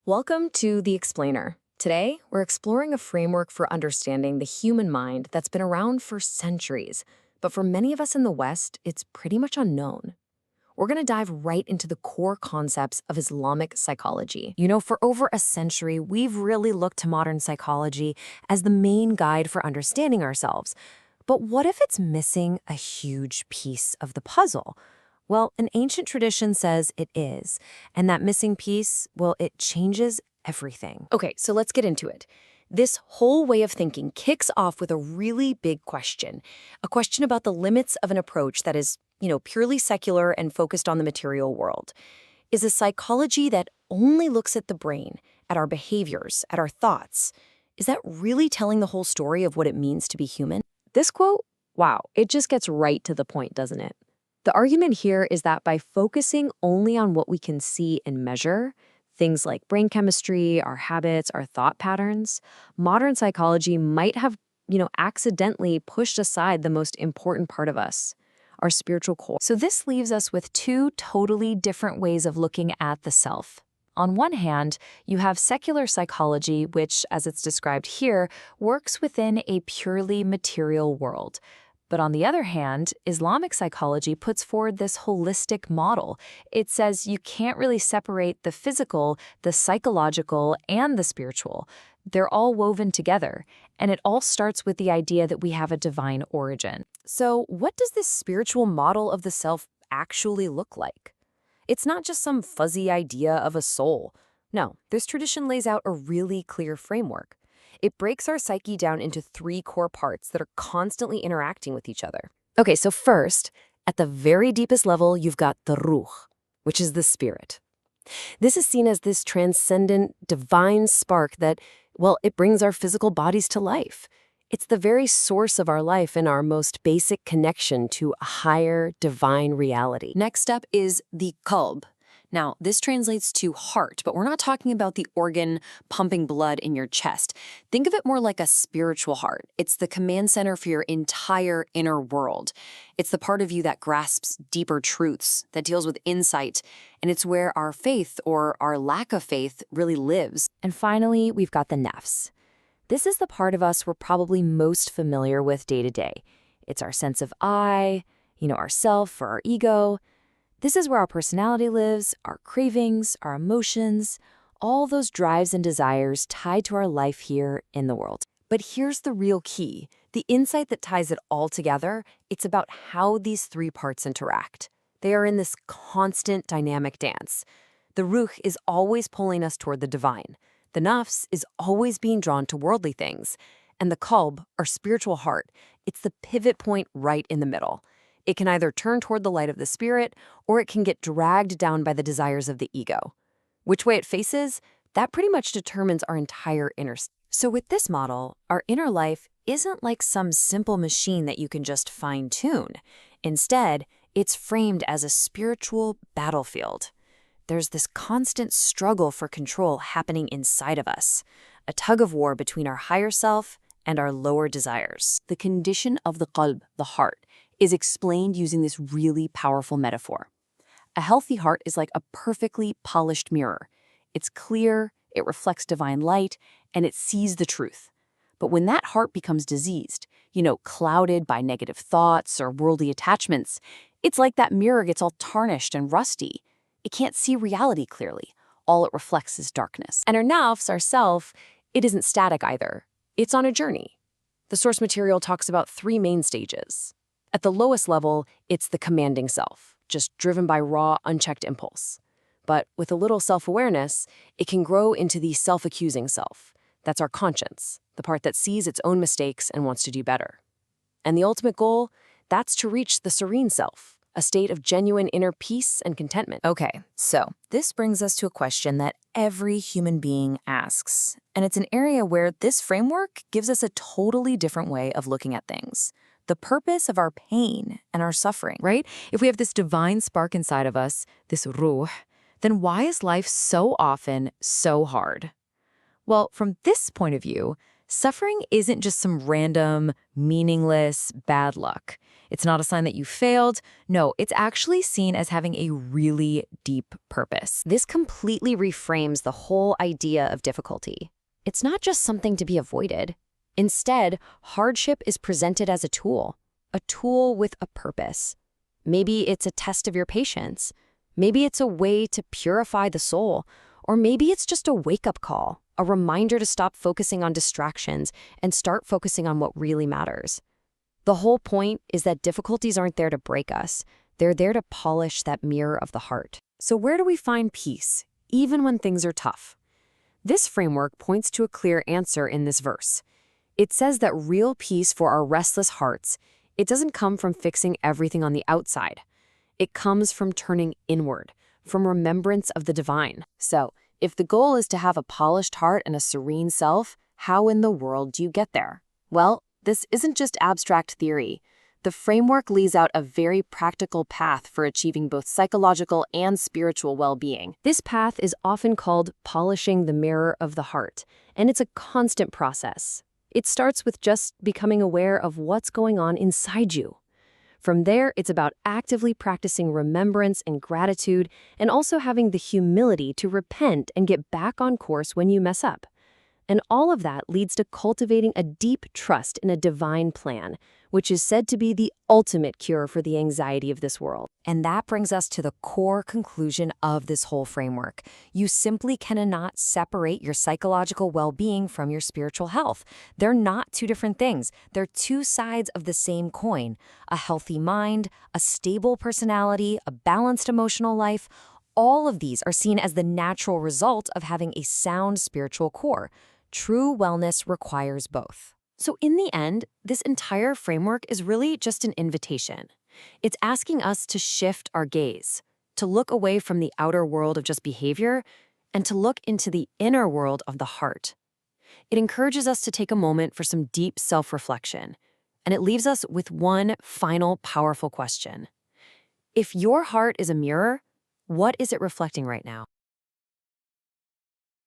Welcome to The Explainer. Today, we're exploring a framework for understanding the human mind that's been around for centuries, but for many of us in the West, it's pretty much unknown. We're going to dive right into the core concepts of Islamic psychology. For over a century, we've really looked to modern psychology as the main guide for understanding ourselves. But what if it's missing a huge piece of the puzzle? Well, an ancient tradition says it is, and that missing piece, well, it changes everything. Okay, so let's get into it. This whole way of thinking kicks off with a really big question, a question about the limits of an approach that is, purely secular and focused on the material world. Is a psychology that only looks at the brain, at our behaviors, at our thoughts, is that really telling the whole story of what it means to be human? This quote, wow, it just gets right to the point, doesn't it? The argument here is that by focusing only on what we can see and measure, things like brain chemistry, our habits, our thought patterns, modern psychology might have, accidentally pushed aside the most important part of us, our spiritual core. So this leaves us with two totally different ways of looking at the self. On one hand, you have secular psychology, which, as it's described here, works within a purely material world. But on the other hand, Islamic psychology puts forward this holistic model. It says you can't really separate the physical, the psychological, and the spiritual. They're all woven together, and it all starts with the idea that we have a divine origin. So what does this spiritual model of the self actually look like? It's not just some fuzzy idea of a soul. No, this tradition lays out a really clear framework. It breaks our psyche down into three core parts that are constantly interacting with each other. Okay, so first, at the very deepest level, you've got the ruh, which is the spirit. This is seen as this transcendent, divine spark that, well, it brings our physical bodies to life. It's the very source of our life and our most basic connection to a higher, divine reality. Next up is the qalb. Now, this translates to heart, but we're not talking about the organ pumping blood in your chest. Think of it more like a spiritual heart. It's the command center for your entire inner world. It's the part of you that grasps deeper truths, that deals with insight, and it's where our faith or our lack of faith really lives. And finally, we've got the nafs. This is the part of us we're probably most familiar with day to day. It's our sense of I, our self or our ego. This is where our personality lives, our cravings, our emotions, all those drives and desires tied to our life here in the world. But here's the real key, the insight that ties it all together. It's about how these three parts interact. They are in this constant dynamic dance. The ruh is always pulling us toward the divine. The nafs is always being drawn to worldly things. And the qalb, our spiritual heart, it's the pivot point right in the middle. It can either turn toward the light of the spirit, or it can get dragged down by the desires of the ego. Which way it faces, that pretty much determines our entire inner. So with this model, our inner life isn't like some simple machine that you can just fine-tune. Instead, it's framed as a spiritual battlefield. There's this constant struggle for control happening inside of us, a tug of war between our higher self and our lower desires. The condition of the qalb, the heart, is explained using this really powerful metaphor. A healthy heart is like a perfectly polished mirror. It's clear, it reflects divine light, and it sees the truth. But when that heart becomes diseased, clouded by negative thoughts or worldly attachments, it's like that mirror gets all tarnished and rusty. It can't see reality clearly. All it reflects is darkness. And our nafs, our self, it isn't static either. It's on a journey. The source material talks about three main stages. At the lowest level, it's the commanding self, just driven by raw, unchecked impulse. But with a little self-awareness, it can grow into the self-accusing self. That's our conscience, the part that sees its own mistakes and wants to do better. And the ultimate goal, that's to reach the serene self, a state of genuine inner peace and contentment. Okay, so this brings us to a question that every human being asks. And it's an area where this framework gives us a totally different way of looking at things. The purpose of our pain and our suffering, right? If we have this divine spark inside of us, this ruh, then why is life so often so hard? Well, from this point of view, Suffering isn't just some random, meaningless bad luck. It's not a sign that you failed. No, it's actually seen as having a really deep purpose. This completely reframes the whole idea of difficulty. It's not just something to be avoided. Instead, hardship is presented as a tool with a purpose. Maybe it's a test of your patience. Maybe it's a way to purify the soul. Or maybe it's just a wake-up call, a reminder to stop focusing on distractions and start focusing on what really matters. The whole point is that difficulties aren't there to break us. They're there to polish that mirror of the heart. So where do we find peace, even when things are tough? This framework points to a clear answer in this verse. It says that real peace for our restless hearts, it doesn't come from fixing everything on the outside. It comes from turning inward, from remembrance of the divine. So, if the goal is to have a polished heart and a serene self, how in the world do you get there? Well, this isn't just abstract theory. The framework lays out a very practical path for achieving both psychological and spiritual well-being. This path is often called polishing the mirror of the heart, and it's a constant process. It starts with just becoming aware of what's going on inside you. From there, it's about actively practicing remembrance and gratitude, and also having the humility to repent and get back on course when you mess up. And all of that leads to cultivating a deep trust in a divine plan, which is said to be the ultimate cure for the anxiety of this world. And that brings us to the core conclusion of this whole framework. You simply cannot separate your psychological well-being from your spiritual health. They're not two different things. They're two sides of the same coin. A healthy mind, a stable personality, a balanced emotional life. All of these are seen as the natural result of having a sound spiritual core. True wellness requires both. So in the end, this entire framework is really just an invitation. It's asking us to shift our gaze, to look away from the outer world of just behavior, and to look into the inner world of the heart. It encourages us to take a moment for some deep self-reflection, and it leaves us with one final powerful question. If your heart is a mirror, what is it reflecting right now?